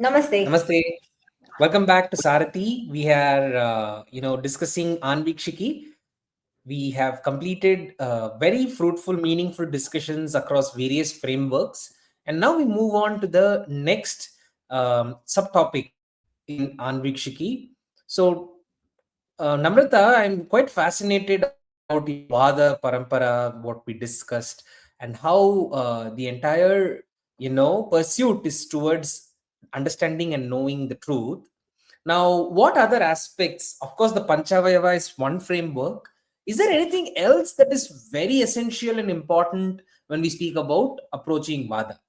Namaste. Namaste. Welcome back to Sarathi. We are, discussing Anvikshiki. We have completed very fruitful, meaningful discussions across various frameworks, and now we move on to the next subtopic in Anvikshiki. So, Namrata, I'm quite fascinated about your Vada Parampara, what we discussed, and how the entire, pursuit is towards understanding and knowing the truth. Now, what other aspects? Of course, the Panchavayava is one framework. Is there anything else that is very essential and important when we speak about approaching Vada?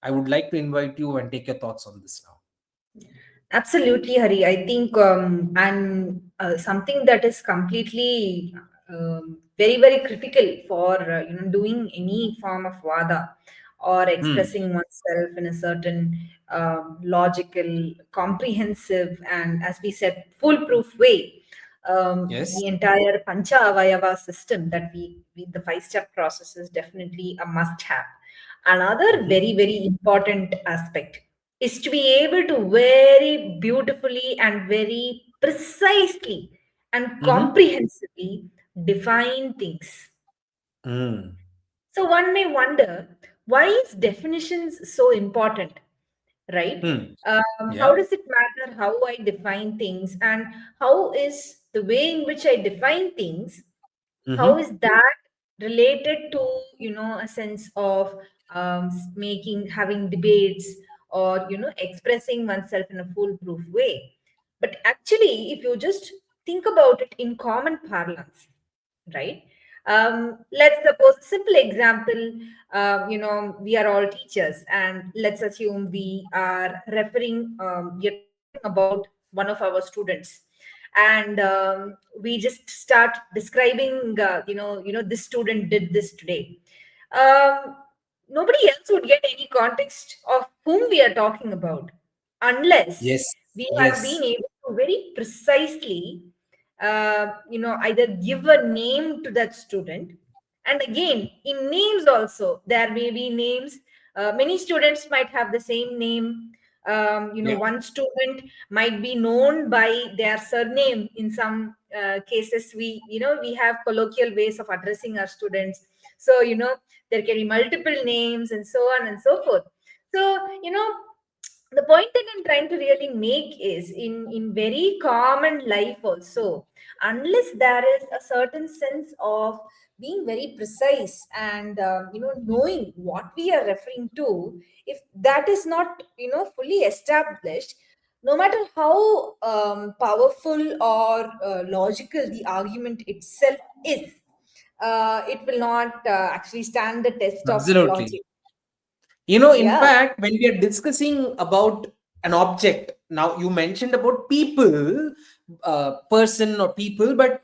I would like to invite you and take your thoughts on this now. Absolutely, Hari. I think, and something that is completely very, very critical for doing any form of vada or Hmm. expressing oneself in a certain logical, comprehensive, and as we said, foolproof way. Yes. The entire Pancha Avayava system that we the five-step process is definitely a must-have. Another Mm-hmm. very, very important aspect is to be able to very beautifully and very precisely and Mm-hmm. comprehensively define things. Mm. So one may wonder, why is definitions so important, right? Hmm. How Yeah. does it matter how I define things, and how is the way in which I define things, how Mm-hmm. is that related to a sense of making having debates or expressing oneself in a foolproof way? But actually, if you just think about it in common parlance, right? Let's suppose a simple example. We are all teachers, and let's assume we are we are talking about one of our students, and we just start describing, this student did this today. Um, Nobody else would get any context of whom we are talking about unless Yes. we have been Yes. able to very precisely either give a name to that student. And again, in names also there may be names. Many students might have the same name. Yeah. One student might be known by their surname. In some cases, we have colloquial ways of addressing our students. So there can be multiple names and so on and so forth. So the point that I'm trying to really make is, in very common life also, unless there is a certain sense of being very precise and knowing what we are referring to, if that is not fully established, no matter how powerful or logical the argument itself is, it will not actually stand the test of Absolutely. logic. In Yeah. fact, when we are discussing about an object, now you mentioned about people, person or people, but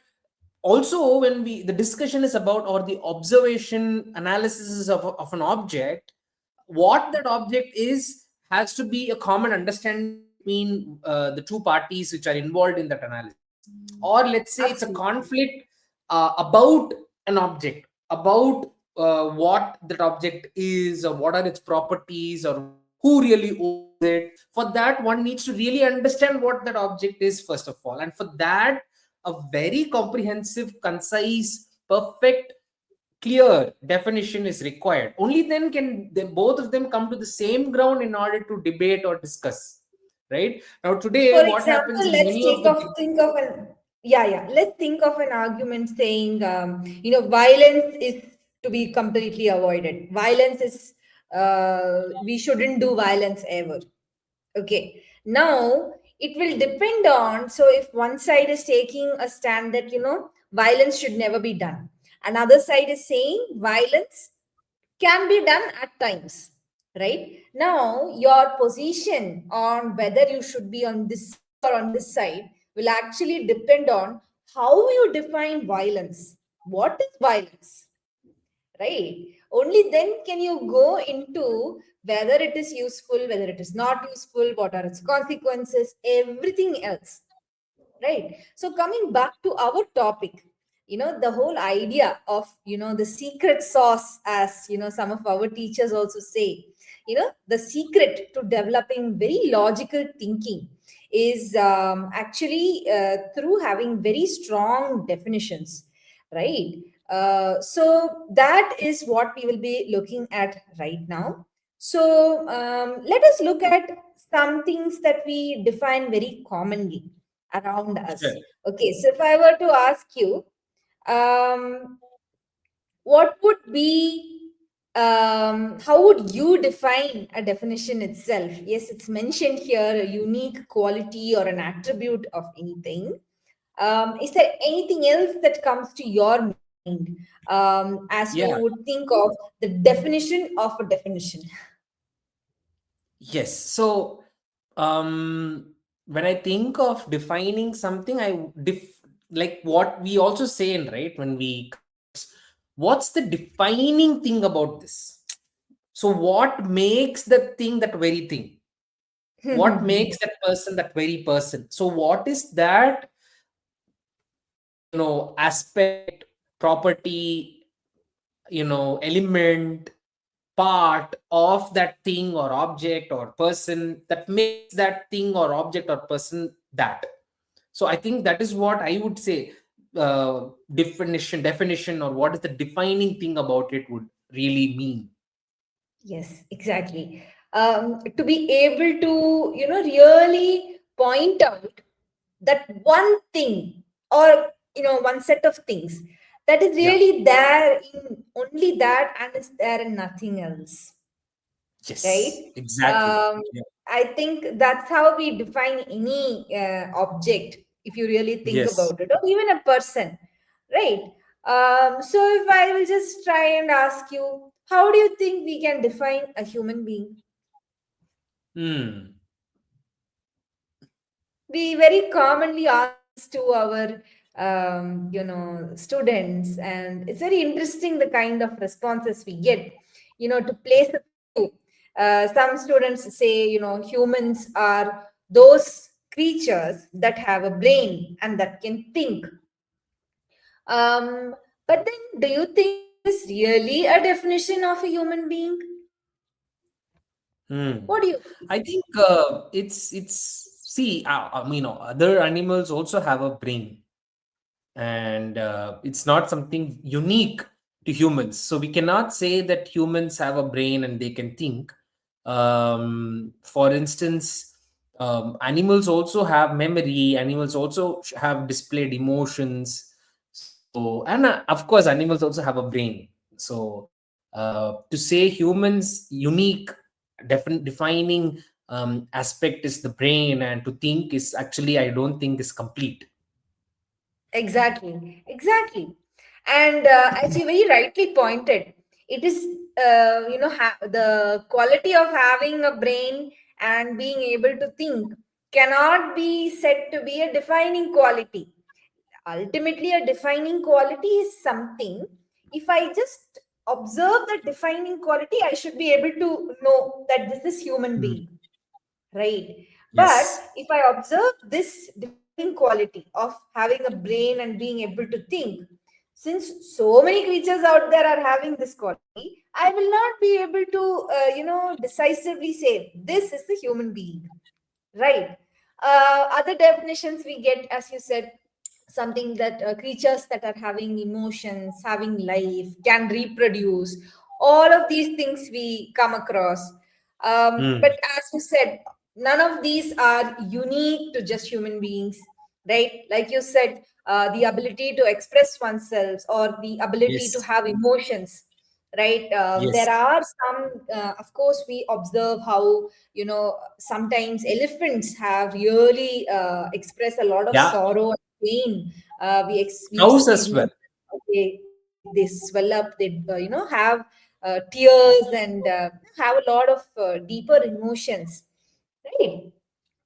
also when the discussion is about, or the observation analysis is of an object, what that object is has to be a common understanding between the two parties which are involved in that analysis. Or let's say it's a Absolutely. conflict about an object, about what that object is, or what are its properties, or who really owns it. For that, one needs to really understand what that object is first of all, and for that, a very comprehensive, concise, perfect, clear definition is required. Only then can both of them come to the same ground in order to debate or discuss. Right now, today, For what happens example, in let's many of the think of an yeah. Let's think of an argument saying, violence is to be completely avoided. Violence is we shouldn't do violence ever. Okay. Now it will depend on, so if one side is taking a stand that violence should never be done, another side is saying violence can be done at times, right? Now your position on whether you should be on this side or on this side will actually depend on how you define violence. What is violence, right? Only then can you go into whether it is useful, whether it is not useful, what are its consequences, everything else, right? So coming back to our topic, the whole idea of the secret sauce, as some of our teachers also say, the secret to developing very logical thinking is actually through having very strong definitions, right? So that is what we will be looking at right now. So let us look at some things that we define very commonly around us. Sure. Okay, so if I were to ask you, um, what would be, how would you define a definition itself? Yes, it's mentioned here, a unique quality or an attribute of anything. Is there anything else that comes to your mind as you Yeah. would think of the definition of a definition? Yes. So, when I think of defining something, like what we also say in, right, when we come to this, what's the defining thing about this? So, what makes that thing that very thing? What makes that person that very person? So, what is that, aspect, property, element, part of that thing or object or person that makes that thing or object or person that? So I think that is what I would say, definition, or what is the defining thing about it would really mean. Yes, exactly. To be able to, really point out that one thing, or, one set of things that is Yeah. really there in only that and is there in nothing else, Yes, right? exactly. Um, Yeah. I think that's how we define any object, if you really think Yes. about it, or even a person, right? So if I will just try and ask you, how do you think we can define a human being? Hmm. We very commonly ask this to our students, and it's very interesting the kind of responses we get. To place a few, some students say, humans are those creatures that have a brain and that can think. Um, but then, do you think this is really a definition of a human being? Hmm. What do you I think it's see, other animals also have a brain, and it's not something unique to humans. So we cannot say that humans have a brain and they can think. For instance, animals also have memory. Animals also have displayed emotions. So, and of course, animals also have a brain. So, to say humans unique, defining aspect is the brain, and to think is actually, I don't think, is complete. Exactly, exactly. And as you very rightly pointed, it is, the quality of having a brain and being able to think cannot be said to be a defining quality. Ultimately, a defining quality is something, if I just observe the defining quality, I should be able to know that this is human Mm. being, right? But Yes. if I observe this defining quality of having a brain and being able to think, since so many creatures out there are having this quality, I will not be able to decisively say this is the human being, right? Other definitions we get, as you said, something that creatures that are having emotions, having life, can reproduce, all of these things we come across. But Mm. as you said, none of these are unique to just human beings, right? Like you said, the ability to express oneself or the ability to Yes. have emotions, right? There Yes. are some, of course, we observe how, sometimes elephants have really expressed a lot of Yeah. sorrow and pain. We've Cows seen, as well. they swell up, they have tears and have a lot of deeper emotions, right?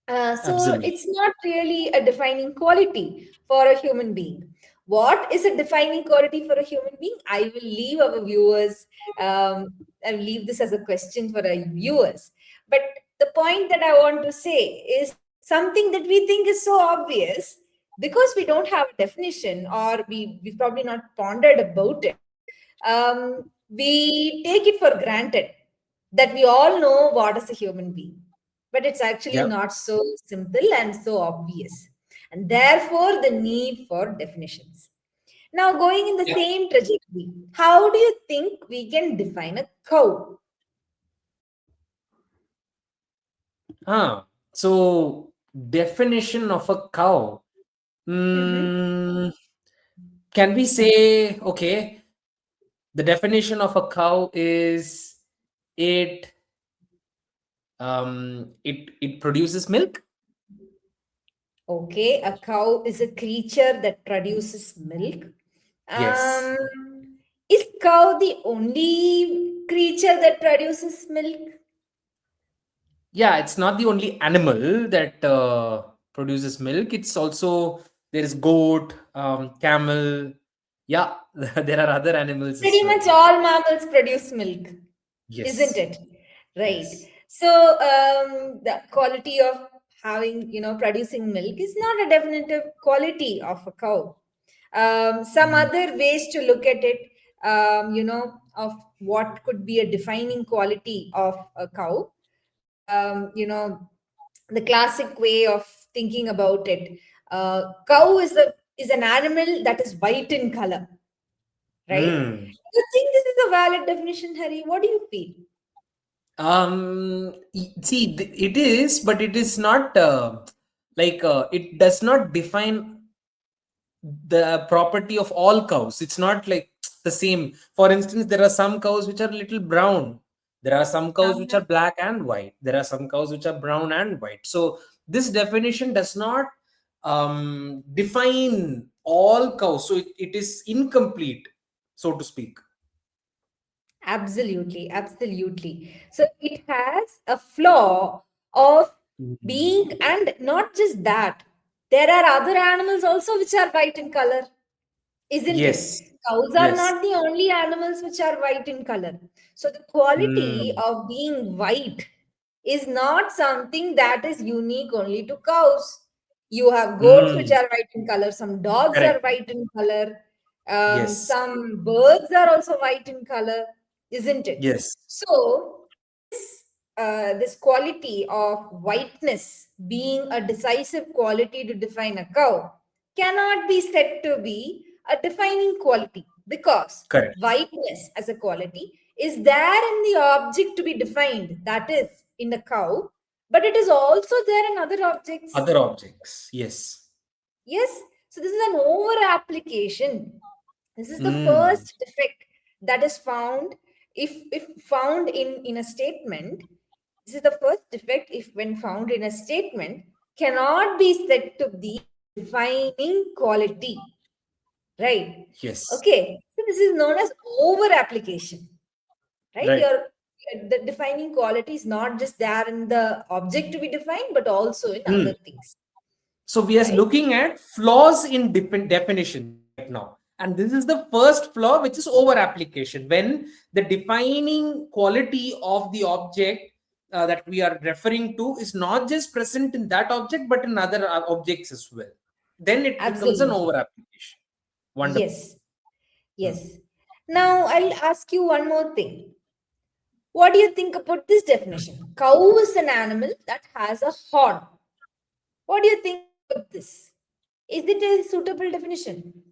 So Absolutely. it's not really a defining quality for a human being. What is a defining quality for a human being? I will leave our viewers. I will leave this as a question for our viewers. But the point that I want to say is something that we think is so obvious, because we don't have a definition, or we've probably not pondered about it. We take it for granted, that we all know what is a human being, but it's actually Yeah. not so simple and so obvious. And therefore, the need for definitions. Now, going in the Yeah. same trajectory, how do you think we can define a cow? So definition of a cow. Mm-hmm. Mm, can we say, okay, the definition of a cow is it it produces milk? Okay, a cow is a creature that produces milk. Yes. Um, is cow the only creature that produces milk? Yeah, it's not the only animal that produces milk. It's also there is goat, camel. Yeah, there are other animals as Pretty well. much all mammals produce milk, isn't Yes. it? Right. Yes. So the quality of having, producing milk is not a definitive quality of a cow. Some Mm. other ways to look at it, of what could be a defining quality of a cow. The classic way of thinking about it. Cow is an animal that is white in color, right? Mm. Do you think this is a valid definition, Hari? What do you feel? See, it is, but it is not it does not define the property of all cows. It's not like the same. For instance, there are some cows which are little brown. There are some cows which are Uh-huh. black and white. There are some cows which are brown and white. So this definition does not define all cows. So it is incomplete, so to speak. Absolutely, absolutely. So it has a flaw of Mm. being, and not just that, there are other animals also which are white in color, isn't it? Yes. Cows are Yes. not the only animals which are white in color. So the quality Mm. of being white is not something that is unique only to cows. You have goats which Mm. are white in color, some dogs are Correct. white in color, Yes. some birds are also white in color, isn't it? Yes. So this quality of whiteness being a decisive quality to define a cow cannot be said to be a defining quality, because Correct. whiteness as a quality is there in the object to be defined, that is in a cow, but it is also there in other objects. Other objects. Yes. Yes, so this is an over application. This is the Mm. first defect that is found, if found in a statement. This is the first defect, if when found in a statement, cannot be said to be a defining quality, right? Yes. Okay, so this is known as over application, right? Right. The defining quality is not just there in the object to be defined, but also in Mm. other things, So we are right? looking at flaws in definitions right now. And this is the first flaw, which is over application. When the defining quality of the object that we are referring to is not just present in that object, but in other objects as well, then it becomes an over Absolutely. application. Wonderful. Yes. Mm. Yes. Now I'll ask you one more thing. What do you think about this definition? Cow is an animal that has a horn. What do you think about this? Is it a suitable definition?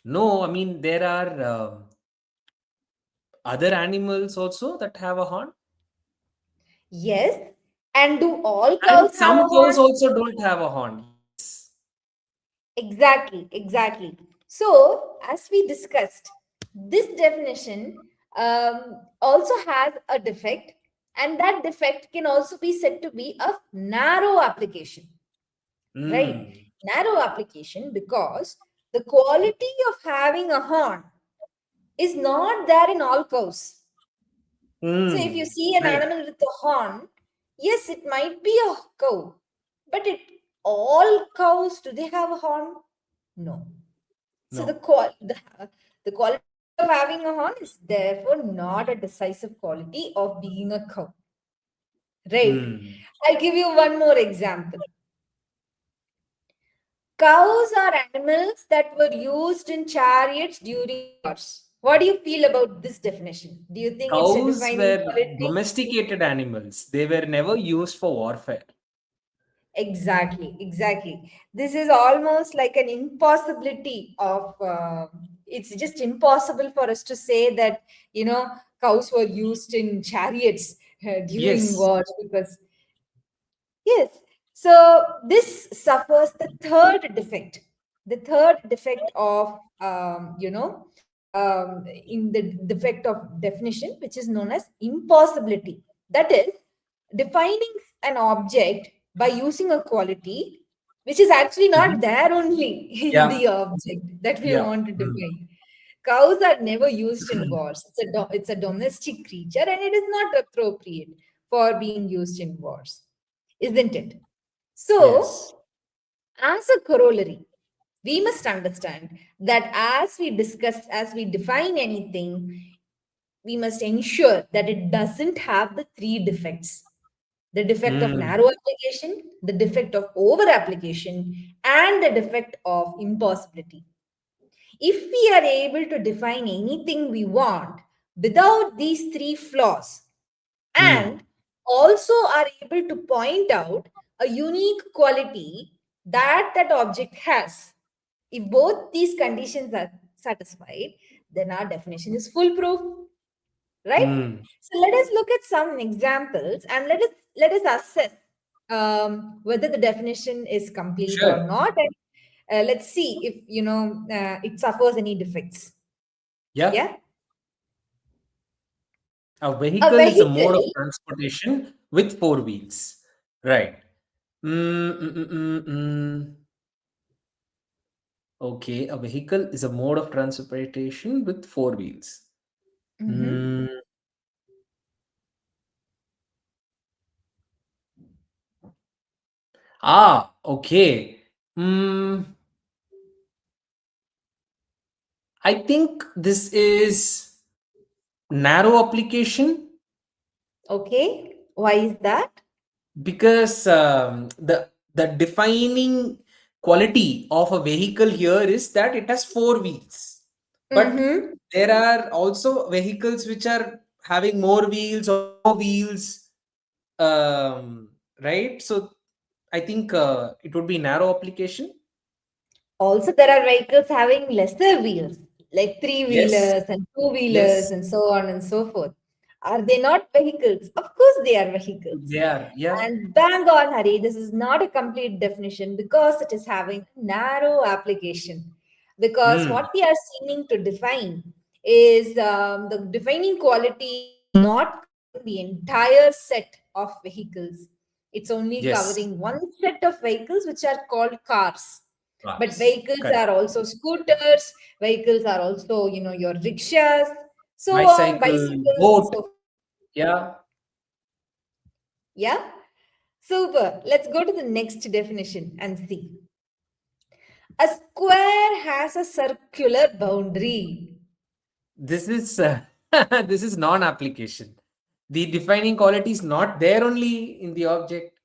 No, I mean, there are other animals also that have a horn. Yes. And do all And cows have a some cows horn? also don't have a horn. Yes. Exactly, exactly. So, as we discussed, this definition also has a defect, and that defect can also be said to be a narrow application, right? Mm. Narrow application, because the quality of having a horn is not there in all cows. So if you Mm. see an Right. animal with a horn, yes, it might be a cow, but all cows, do they have a horn? No. So No. the quality of having a horn is therefore not a decisive quality of being a cow, right? Mm. I'll give you one more example. Cows are animals that were used in chariots during wars. What do you feel about this definition? Do you think it's a Cows defining were quality? domesticated animals. They were never used for warfare. Exactly, exactly. This is almost like an impossibility of, it's just impossible for us to say that, cows were used in chariots during Yes. wars because, yes. So this suffers the third defect. The third defect of, in the defect of definition, which is known as impossibility. That is, defining an object by using a quality which is actually not Mhm. there only in Yeah. the object that we Yeah. want to Mm. define. Cows are never used in wars. It's a domestic creature and it is not appropriate for being used in wars, isn't it? So, Yes. as a corollary, we must understand that as we define anything, we must ensure that it doesn't have the three defects: the defect of Mm. narrow application, the defect of over application, and the defect of impossibility. If we are able to define anything we want without these three flaws, Mm. and also are able to point out a unique quality that that object has, if both these conditions are satisfied, then our definition is foolproof, right? Mm. So let us look at some examples and let us assess whether the definition is complete or Sure. not, and let's see if it suffers any defects. Yeah. Yeah, A a vehicle is a mode of vehicle. transportation with four wheels. Right. Mm. Okay. A vehicle is a mode of transportation with four wheels. Mhm. Mm. Okay. Mm. I think this is narrow application Okay, why is that? because the defining quality of a vehicle here is that it has four wheels. But Mm-hmm. there are also vehicles which are having more wheels or no wheels, right? So I think it would be narrow application. Also, there are vehicles having lesser wheels, like three Yes. wheelers and two wheelers Yes. and so on and so forth. Are they not vehicles? Of course, they are vehicles. They are. Yeah. And bang on, Hari, this is not a complete definition because it is having narrow application. Because Hmm. what we are seeming to define is the defining quality is not covering the entire set of vehicles. It's only Yes. covering one set of vehicles, which are called cars. But Cars. vehicles Correct. are also scooters, vehicles are also, your rickshaws, so on, Bicycle, bicycles, and boat. so forth. Yeah. Yeah. Super. Let's go to the next definition and see. A square has a circular boundary. This is this is non-application. The defining quality is not there only in the object.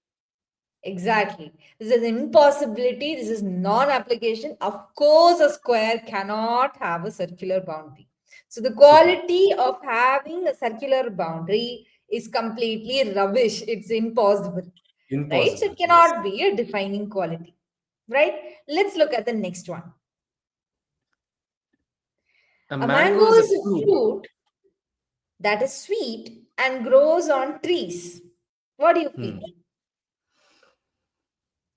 Exactly. This is impossibility. This is non-application. Of course, a square cannot have a circular boundary. So the Super. quality of having a circular boundary is completely rubbish. It's impossible, right? So Impossible. it Yes. cannot be a defining quality, right? Let's look at the next one. A A mango mango is a is a fruit. fruit that is sweet and grows on trees. What do you Hmm. feel?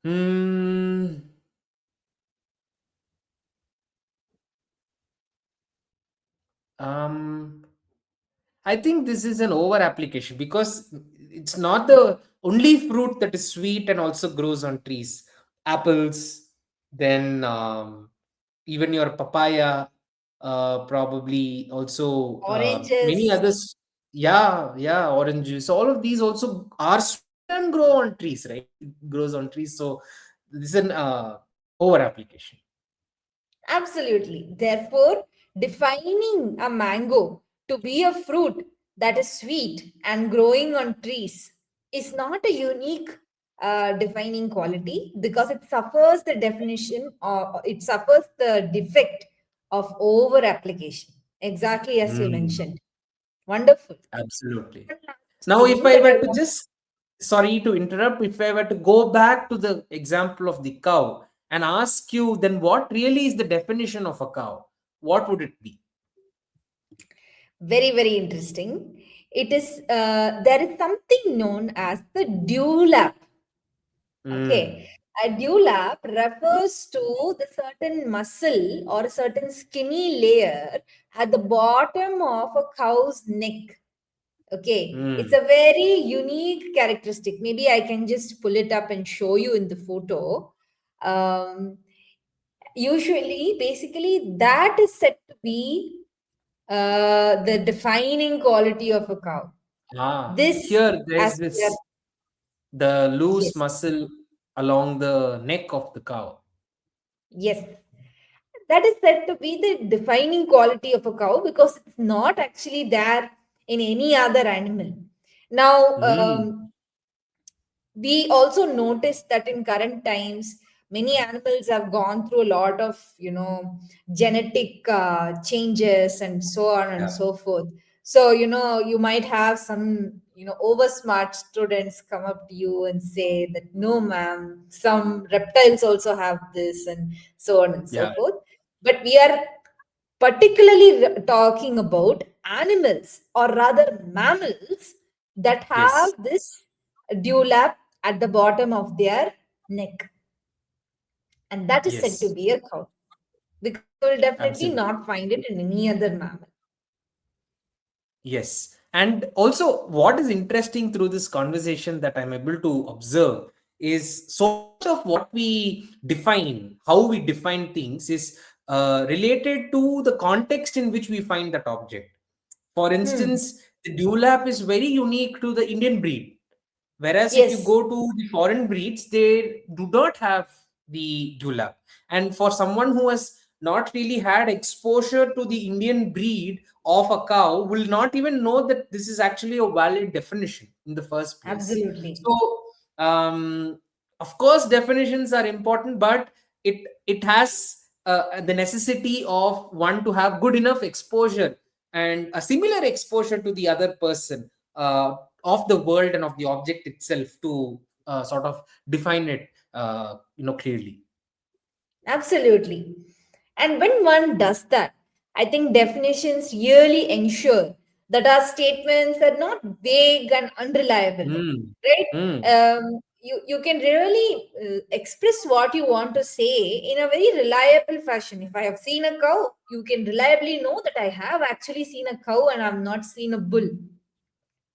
Hmm. Um, I think this is an over application because it's not the only fruit that is sweet and also grows on trees. Apples, then even your papaya, probably also many Oranges. others. Yeah, yeah, oranges. All of these also are sweet and grow on trees, right? It grows on trees. So this is an over application. Absolutely. Therefore, defining a mango to be a fruit that is sweet and growing on trees is not a unique defining quality because it suffers the definition or it suffers the defect of over application. Exactly as you Mm, mentioned. Wonderful. absolutely. One last Now, if thing I that I were to want. just, sorry to interrupt, if I were to go back to the example of the cow and ask you, then what really is the definition of a cow? What would it be? Very, very interesting. It is there is something known as the dewlap. Mm, Okay, a dewlap refers to the certain muscle or a certain skinny layer at the bottom of a cow's neck. Okay, it's mm, a very unique characteristic. Maybe I can just pull it up and show you in the photo. Um, Usually, basically, that is said to be the defining quality of a cow. This, here as there's we are, this, the loose yes, muscle along the neck of the cow. yes, that is said to be the defining quality of a cow because it's not actually there in any other animal. Now, Mm, we also notice that in current times many animals have gone through a lot of genetic changes and so on and yeah, so forth. So you might have some over smart students come up to you and say that no ma'am, some reptiles also have this and so on and so yeah, forth. But we are particularly talking about animals or rather mammals that have yes, this dewlap at the bottom of their neck, and that is said to yes, be a cow because you will definitely absolutely. not find it in any other mammal. Yes. And also, what is interesting through this conversation that I'm able to observe is so much of what we define, how we define things, is related to the context in which we find that object. For Hmm. instance, the dewlap is very unique to the Indian breed. Whereas if you Yes, go to the foreign breeds, they do not have the dewlap. And for someone who has not really had exposure to the Indian breed of a cow, will not even know that this is actually a valid definition in the first place. absolutely. So, of course, definitions are important, but it has the necessity of one to have good enough exposure and a similar exposure to the other person. Of the world and of the object itself to sort of define it clearly. Absolutely. And when one does that, I think definitions really ensure that our statements are not vague and unreliable, Mm. right? Mm. You can really express what you want to say in a very reliable fashion. If I have seen a cow, you can reliably know that I have actually seen a cow and I've not seen a bull,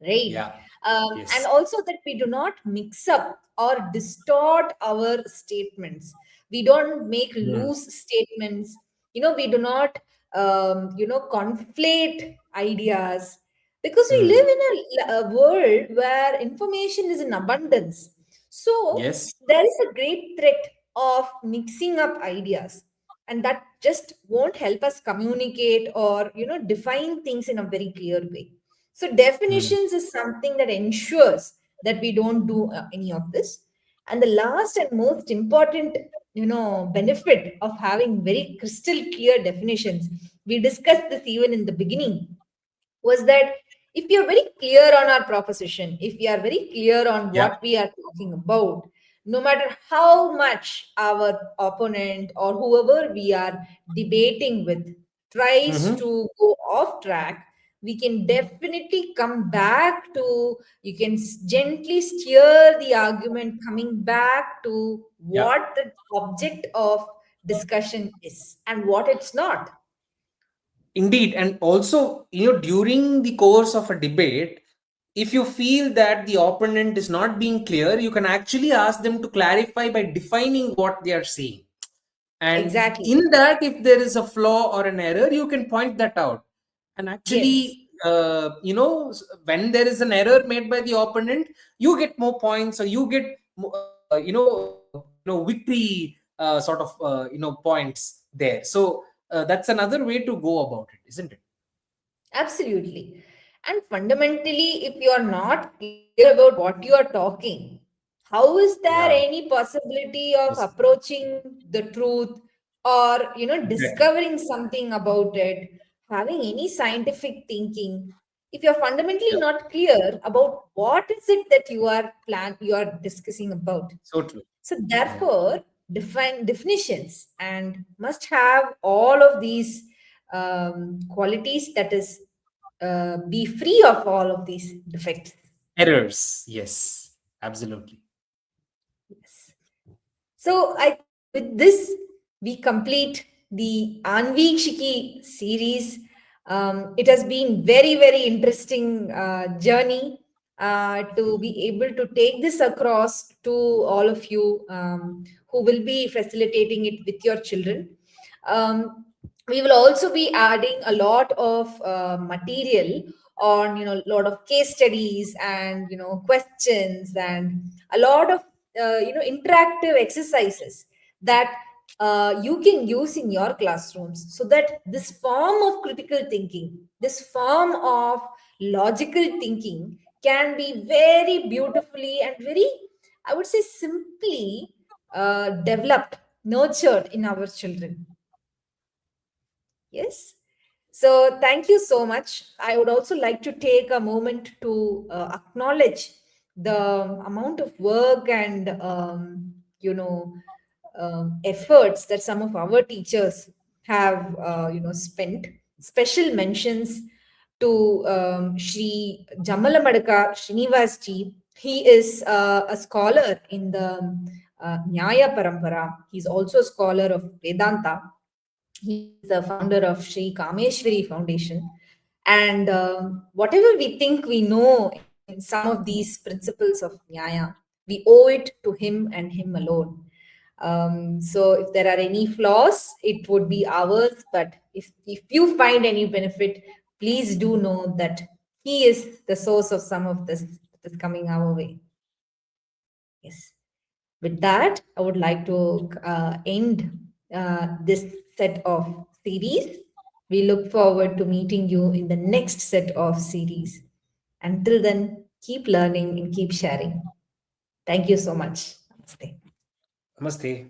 right? Yeah. And Yes. also that we do not mix up or distort our statements. We don't make Mm. loose statements. We do not conflate ideas because we Mm. live in a world where information is in abundance. So Yes. there is a great threat of mixing up ideas, and that just won't help us communicate or define things in a very clear way. So Mm. definitions is something that ensures that we don't do any of this. And the last and most important, benefit of having very crystal clear definitions, we discussed this even in the beginning, was that if we are very clear on our proposition, if we are very clear on Yeah. what we are talking about, no matter how much our opponent or whoever we are debating with tries Mm-hmm. to go off track, we can definitely come back to, you can gently steer the argument coming back to Yeah. what the object of discussion is and what it's not. Indeed. And also, during the course of a debate, if you feel that the opponent is not being clear, you can actually ask them to clarify by defining what they are saying. And Exactly. in that, if there is a flaw or an error, you can point that out. And Yes. actually, when there is an error made by the opponent, you get more points, or you get victory sort of points there. So that's another way to go about it, isn't it? Absolutely. And fundamentally, if you are not clear about what you are talking, how is there Yeah. any possibility of Possible. approaching the truth or Exactly. discovering something about it? having any scientific thinking, if you're fundamentally Yep. not clear about what is it that you are discussing about. So true. So Yeah. therefore, define definitions and must have all of these qualities, that is, be free of all of these defects. Errors. Yes. Absolutely. Yes. So I think with this, we complete the Anvikshiki series. It has been very, very interesting journey to be able to take this across to all of you who will be facilitating it with your children. Um, we will also be adding a lot of material on, lot of case studies and, questions, and a lot of interactive exercises that you can use in your classrooms, so that this form of critical thinking, this form of logical thinking can be very beautifully and very, I would say, simply developed, nurtured in our children. Yes. So thank you so much. I would also like to take a moment to acknowledge the amount of work and efforts that some of our teachers have spent. Special mentions to Shri Jamalamadaka Srinivas ji. He is a scholar in the Nyaya Parampara. He's also a scholar of Vedanta. He is the founder of Sri Kameshwari Foundation. And whatever we think we know in some of these principles of Nyaya, we owe it to him and him alone. So if there are any flaws, it would be ours. But if you find any benefit, please do know that he is the source of some of this that is coming our way. Yes. With that, I would like to end this set of series. We look forward to meeting you in the next set of series. Until then, keep learning and keep sharing. Thank you so much. Namaste. Namaste.